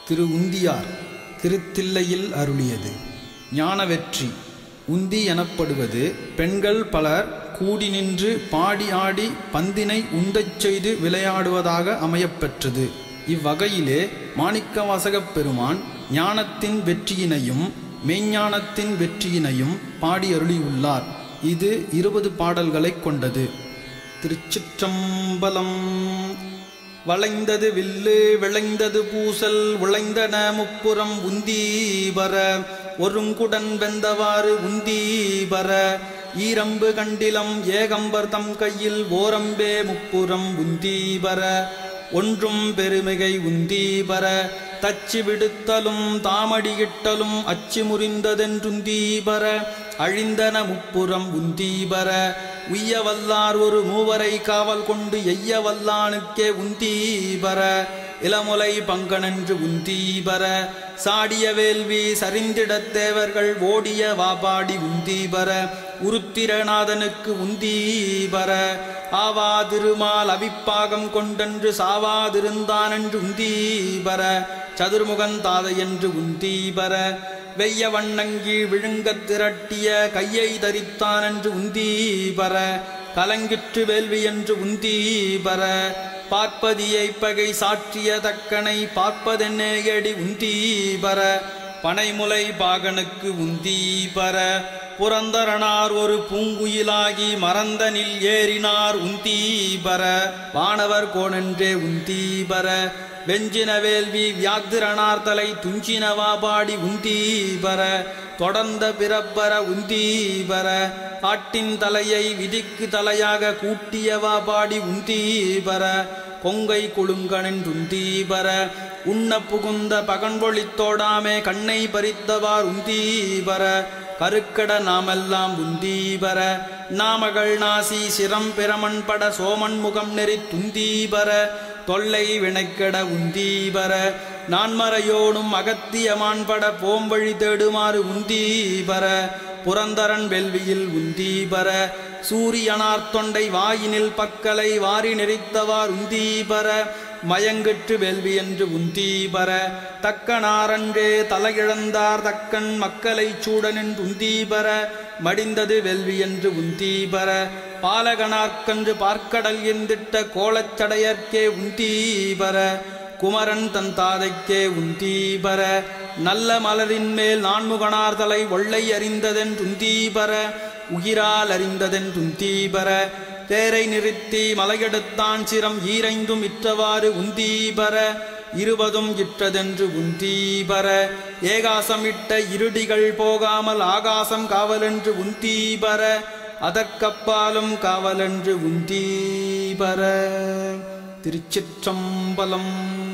திரு உந்தியார் திருத்தில்லையில் அருளியது. ஞான வெற்றி. உந்தி எனப்படுவது பெண்கள் பலர் கூடி நின்று பாடி ஆடி பந்தினை உண்டச் செய்து விளையாடுவதாக அமையப்பெற்றது. இவ்வகையிலே மாணிக்கவாசகப் பெருமான் ஞானத்தின் வெற்றியினையும் மெய்ஞானத்தின் வெற்றியினையும் பாடி அருளியுள்ளார். இது 20 பாடல்களைக் கொண்டது. திருச்சிற்றம்பலம். வளைந்தது வில்லு விளைந்தது பூசல் உழைந்தன முப்புறம் உந்தீபர ஒருங்குடன் வெந்தவாறு உந்தீபர ஈரம்பு கண்டிலம் ஏகம்பர் தம் கையில் ஓரம்பே முப்புறம் உந்தீபர ஒன்றும் பெருமிகை உந்தீபர தச்சி விடுத்தலும் தாமடியிட்டலும் அச்சி முறிந்ததென்றுந்தீபர அழிந்தன முப்புறம் உந்தீபர உய்ய வல்லார் ஒரு மூவரை காவல் கொண்டு எய்ய வல்லானுக்கே உந்தீபர இளமுலை பங்கனென்று உந்தீபர சாடிய வேள்வி சரிந்திடத் தேவர்கள் ஓடிய வாபாடி உந்தீபர உருத்திரநாதனுக்கு உந்தீபர ஆவா திருமால் அவிப்பாகம் கொண்டென்று சாவாதிருந்தானென்று உந்தீபர சதுர்முகன் தாதையென்று உந்தீபர வெய்ய வண்ணங்கி விழுங்கத் திரட்டிய கையை தரித்தானென்று உந்தீபர கலங்கிற்று வேள்வி என்று உந்தீபர பார்ப்பதியை பகை சாற்றிய தக்கனை பார்ப்பதென்னேயடி உந்தீபர பனைமுலை பாகனுக்கு உந்தீபர புரந்தரனார் ஒரு பூங்குயிலாகி மறந்தனில் ஏறினார் உந்தீபர வானவர் கோணென்றே உந்தீபர வெஞ்சின வேள்வி வியாத்திரனார் தலை துஞ்சினவா பாடி உந்தீபர தொடர்ந்த பிறப்பர உந்தீபர காட்டின் தலையை விதிக்கு தலையாக கூட்டியவா பாடி உந்தீபர கொங்கை குழுங்கனென்றுந்தீபர உண்ண புகுந்த பகன்பொழித்தோடாமே கண்ணை பறித்தவார் உந்தீபர கருக்கட நாமெல்லாம் உந்தீபர நாமகள் நாசி சிரம் பிரமன்பட சோமன் முகம் நெறி துந்தீபர தொல்லை வினைக்கட உந்தீபர நான்மறையோனும் அகத்தியமான்பட போம்பழி தேடுமாறு உந்தீபர புரந்தரன் வெல்வியில் உந்தீபர சூரியனார் தொண்டை வாயினில் பக்கலை வாரி நெறித்தவார் உந்தீபர மயங்கிற்று வேள்வி என்று உந்தீபர தக்கனாரன்றே தலையிழந்தார் தக்கன் மக்களை சூடனென்று உந்தீபர மடிந்தது வேள்வி என்று உந்தீபர பாலகனார்க்கன்று பார்க்கடல் எந்திட்ட கோலச்சடையர்க்கே உந்தீபர குமரன் தன் தாதைக்கே உந்தீபர நல்ல மலரின் மேல் நான்முகனார் தலை ஒள்ளை அறிந்ததென்றுந்தீபர உயிரால் அறிந்ததென்றுந்தீபர தேரை நிறுத்தி மலையெடுத்தான் சிரம் ஈரைந்தும் இற்றவாறு உந்தீபர 20 இற்றதென்று உந்தீபர ஏகாசம் இட்ட இருடிகள் போகாமல் ஆகாசம் காவலென்று உந்தீபர அதற்கப்பாலும் காவலென்று உந்தீபர. திருச்சிற்றம்பலம்.